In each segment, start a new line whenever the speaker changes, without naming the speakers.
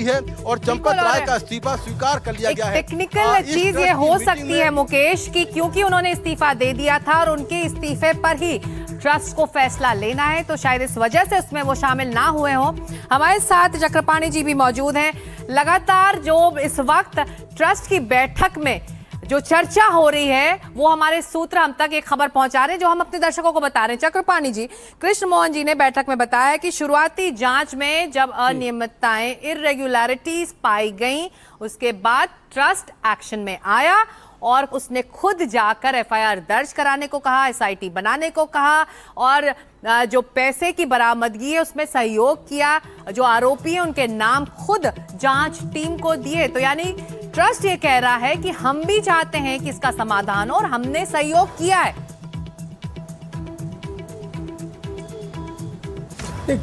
है और चंपत राय का इस्तीफा स्वीकार कर लिया गया है।
टेक्निकल चीज ये हो सकती है मुकेश की क्योंकि उन्होंने इस्तीफा दे दिया था और उनके इस्तीफे पर ही ट्रस्ट को फैसला लेना है, तो शायद इस वजह से उसमें वो शामिल ना हुए हों। हमारे साथ चक्रपाणी जी भी मौजूद हैं। लगातार जो इस वक्त ट्रस्ट की बैठक में जो चर्चा हो रही है वो हमारे सूत्र हम तक एक खबर पहुंचा रहे हैं जो हम अपने दर्शकों को बता रहे हैं। चक्रपाणी जी, कृष्ण मोहन जी ने बैठक में बताया कि शुरुआती जांच में जब अनियमितताएं, इर्रेगुलरिटीज पाई गई, उसके बाद ट्रस्ट एक्शन में आया और उसने खुद जाकर एफआईआर दर्ज कराने को कहा, एसआईटी बनाने को कहा और जो पैसे की बरामदगी है उसमें सहयोग किया। जो आरोपी हैं उनके नाम खुद जांच टीम को दिए। तो यानी ट्रस्ट ये कह रहा है कि हम भी चाहते हैं कि इसका समाधान हो और हमने सहयोग किया है।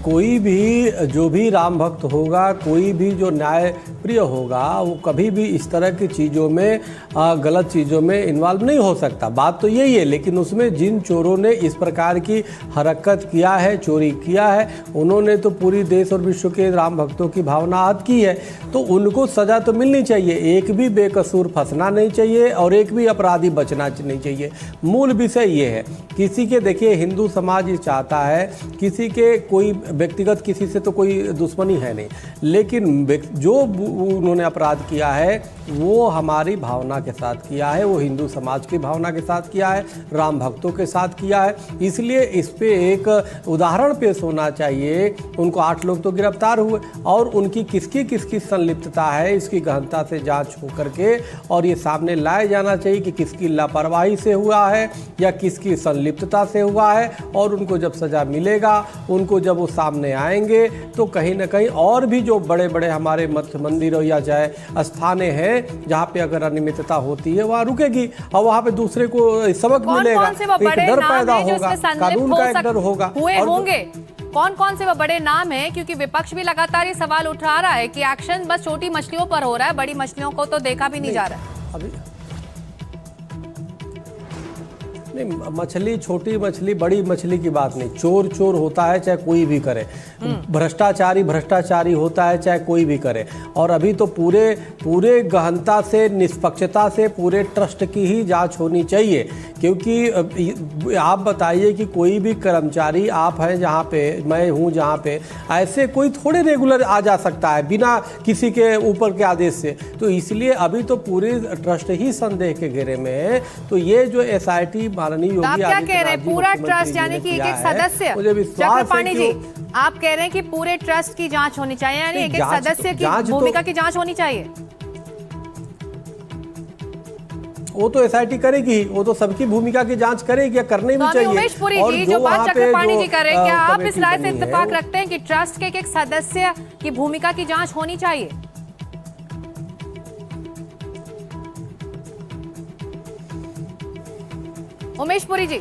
कोई भी जो भी राम भक्त होगा, कोई भी जो न्याय प्रिय होगा, वो कभी भी इस तरह की चीज़ों में गलत चीज़ों में इन्वॉल्व नहीं हो सकता। बात तो यही है, लेकिन उसमें जिन चोरों ने इस प्रकार की हरकत किया है, चोरी किया है, उन्होंने तो पूरी देश और विश्व के राम भक्तों की भावना आहत की है, तो उनको सज़ा तो मिलनी चाहिए। एक भी बेकसूर फंसना नहीं चाहिए और एक भी अपराधी बचना नहीं चाहिए। मूल विषय ये है, किसी के देखिए हिंदू समाज ये चाहता है, किसी के कोई व्यक्तिगत किसी से तो कोई दुश्मनी है नहीं, लेकिन जो उन्होंने अपराध किया है वो हमारी भावना के साथ किया है, वो हिंदू समाज की भावना के साथ किया है, राम भक्तों के साथ किया है। इसलिए इस पे एक उदाहरण पेश होना चाहिए। उनको 8 लोग तो गिरफ्तार हुए और उनकी किसकी संलिप्तता है इसकी गहनता से जांच हो करके और ये सामने लाया जाना चाहिए कि किसकी लापरवाही से हुआ है या किसकी संलिप्तता से हुआ है। और उनको जब सज़ा मिलेगा, उनको जब वो सामने आएंगे तो कहीं ना कहीं और भी जो बड़े बड़े हमारे मठ मंदिरों या चाहे स्थाने हैं जहाँ पे अगर अनियमितता होती है वहाँ रुकेगी और वहाँ पे दूसरे को सबक मिलेगा, एक डर पैदा होगा, कानून का एक डर होगा।
होंगे कौन से वो बड़े नाम हैं? क्योंकि विपक्ष भी लगातार ये सवाल उठा रहा है कि एक्शन बस छोटी मछलियों पर हो रहा है, बड़ी मछलियों को तो देखा भी नहीं जा रहा है।
अभी नहीं, मछली छोटी मछली बड़ी मछली की बात नहीं, चोर चोर होता है चाहे कोई भी करे, भ्रष्टाचारी होता है चाहे कोई भी करे। और अभी तो पूरे गहनता से, निष्पक्षता से पूरे ट्रस्ट की ही जांच होनी चाहिए। क्योंकि आप बताइए कि कोई भी कर्मचारी, आप हैं जहाँ पे, मैं हूँ जहाँ पे, ऐसे कोई थोड़े रेगुलर आ जा सकता है बिना किसी के ऊपर के आदेश से। तो इसलिए अभी तो पूरी ट्रस्ट ही संदेह के घेरे में है। तो ये जो एसआईटी माननीय योगी
आप क्या कह रहे हैं, पूरा ट्रस्ट यानी कि एक सदस्य,
मुझे विश्वास
चक्रपाणी जी आप कह रहे हैं कि पूरे ट्रस्ट की जांच होनी चाहिए, यानी एक सदस्य की भूमिका की जांच होनी चाहिए?
वो तो एसआईटी करेगी, वो तो सबकी भूमिका की जांच करेगी या करने भी चाहिए।
उमेश पुरी जी, जो बात चक्रपाणी जी कर रहे हैं, क्या आप इस राय से इत्तेफाक रखते हैं कि ट्रस्ट के एक सदस्य की भूमिका की जांच होनी चाहिए? उमेश पुरी जी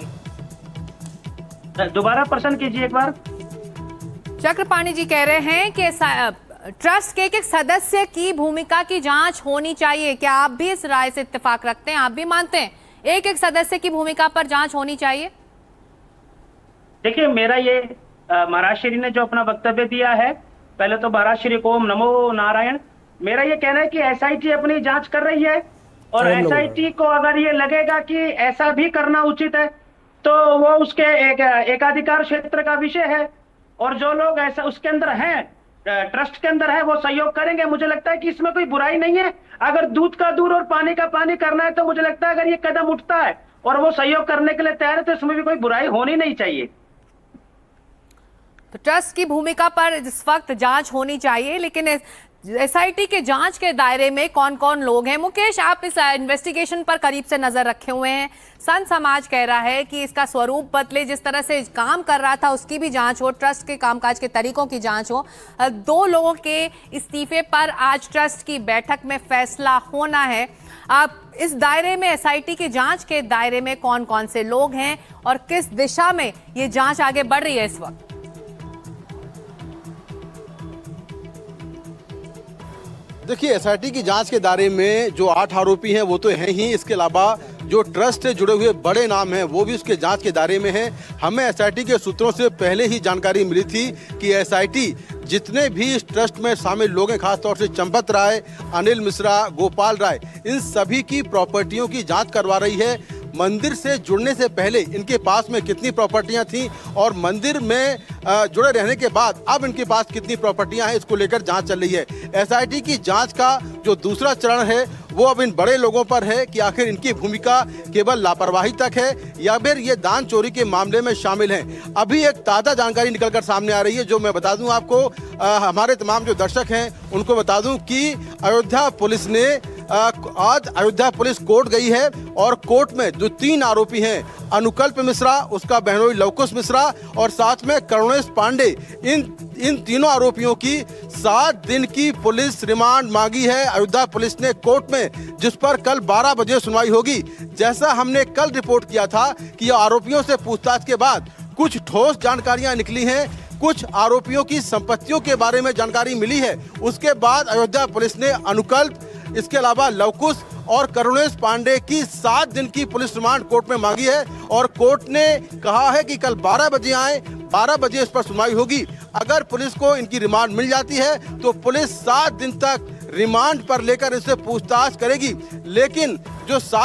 दोबारा प्रश्न कीजिए एक बार।
चक्रपाणी जी कह रहे हैं कि ट्रस्ट के एक सदस्य की भूमिका की जांच होनी चाहिए। क्या आप भी इस राय से इत्तेफाक रखते हैं? आप भी मानते हैं एक सदस्य की भूमिका पर जांच होनी चाहिए?
देखिए, मेरा ये महाराज श्री ने जो अपना वक्तव्य दिया है, पहले तो महाराज श्री को ओम नमो नारायण। मेरा ये कहना है कि एसआईटी अपनी जांच कर रही है और एसआईटी को अगर ये लगेगा कि ऐसा भी करना उचित है तो वो उसके एकाधिकार क्षेत्र का विषय है और जो लोग ऐसा उसके अंदर हैं, ट्रस्ट के अंदर है, वो सहयोग करेंगे। मुझे लगता है कि इसमें कोई बुराई नहीं है। अगर दूध का दूध और पानी का पानी करना है तो मुझे लगता है अगर ये कदम उठता है और वो सहयोग करने के लिए तैयार है तो इसमें भी कोई बुराई होनी नहीं चाहिए।
तो ट्रस्ट की भूमिका पर इस वक्त जांच होनी चाहिए, लेकिन एसआईटी के जांच के दायरे में कौन कौन लोग हैं? मुकेश, आप इस इन्वेस्टिगेशन पर करीब से नजर रखे हुए हैं। संत समाज कह रहा है कि इसका स्वरूप बदले, जिस तरह से काम कर रहा था उसकी भी जांच हो, ट्रस्ट के कामकाज के तरीकों की जांच हो। 2 लोगों के इस्तीफे पर आज ट्रस्ट की बैठक में फैसला होना है। आप इस दायरे में, एसआईटी की जांच के दायरे में कौन कौन से लोग हैं और किस दिशा में ये जांच आगे बढ़ रही है इस वक्त?
देखिए, एसआईटी की जांच के दायरे में जो 8 आरोपी हैं वो तो हैं ही, इसके अलावा जो ट्रस्ट से जुड़े हुए बड़े नाम हैं वो भी उसके जांच के दायरे में हैं। हमें एसआईटी के सूत्रों से पहले ही जानकारी मिली थी कि एसआईटी जितने भी इस ट्रस्ट में शामिल लोग हैं, खासतौर से चंपत राय, अनिल मिश्रा, गोपाल राय, इन सभी की प्रॉपर्टियों की जांच करवा रही है। मंदिर से जुड़ने से पहले इनके पास में कितनी प्रॉपर्टियां थीं और मंदिर में जुड़े रहने के बाद अब इनके पास कितनी प्रॉपर्टियां हैं, इसको लेकर जांच चल रही है। एसआईटी की जांच का जो दूसरा चरण है वो अब इन बड़े लोगों पर है कि आखिर इनकी भूमिका केवल लापरवाही तक है या फिर ये दान चोरी के मामले में शामिल हैं। अभी एक ताज़ा जानकारी निकलकर सामने आ रही है जो मैं बता दूं आपको, हमारे तमाम जो दर्शक हैं उनको बता दूं कि अयोध्या पुलिस ने आज अयोध्या पुलिस कोर्ट गई है और कोर्ट में जो 3 आरोपी हैं, अनुकल्प मिश्रा, उसका बहनोई लवकुश मिश्रा और साथ में करुणेश पांडे, इन तीनों आरोपियों की 7 दिन की पुलिस रिमांड मांगी है अयोध्या पुलिस ने कोर्ट में, जिस पर कल 12 बजे सुनवाई होगी। जैसा हमने कल रिपोर्ट किया था कि आरोपियों से पूछताछ के बाद कुछ ठोस जानकारियां निकली हैं, कुछ आरोपियों की संपत्तियों के बारे में जानकारी मिली है। उसके बाद अयोध्या पुलिस ने अनुकल्प, इसके अलावा लवकुश और करुणेश पांडे की 7 दिन की पुलिस रिमांड कोर्ट में मांगी है और कोर्ट ने कहा है कि कल 12 बजे आए, 12 बजे इस पर सुनवाई होगी। अगर पुलिस को इनकी रिमांड मिल जाती है तो पुलिस 7 दिन तक रिमांड पर लेकर इससे पूछताछ करेगी, लेकिन जो 7